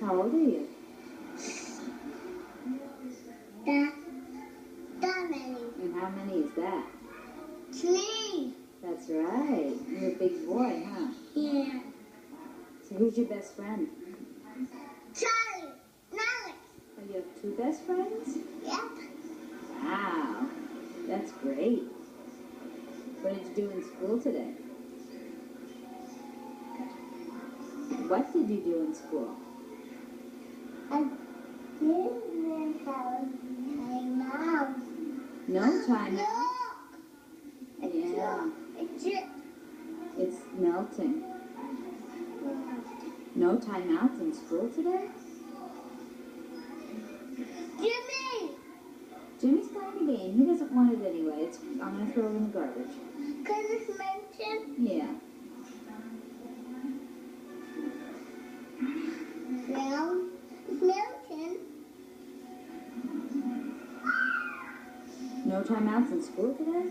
How old are you? That many. And how many is that? 3. That's right. You're a big boy, huh? Yeah. So who's your best friend? Charlie. Alex. Oh, you have 2 best friends? Yep. Wow. That's great. What did you do in school today? What did you do in school? I didn't have time out. No time. Look. Yeah. It's It's melting. No timeouts in school today? Jimmy. Jimmy's playing a game. He doesn't want it anyway. I'm going to throw it in the garbage. Can this mention? Yeah. Well, Milton. No timeouts in school today?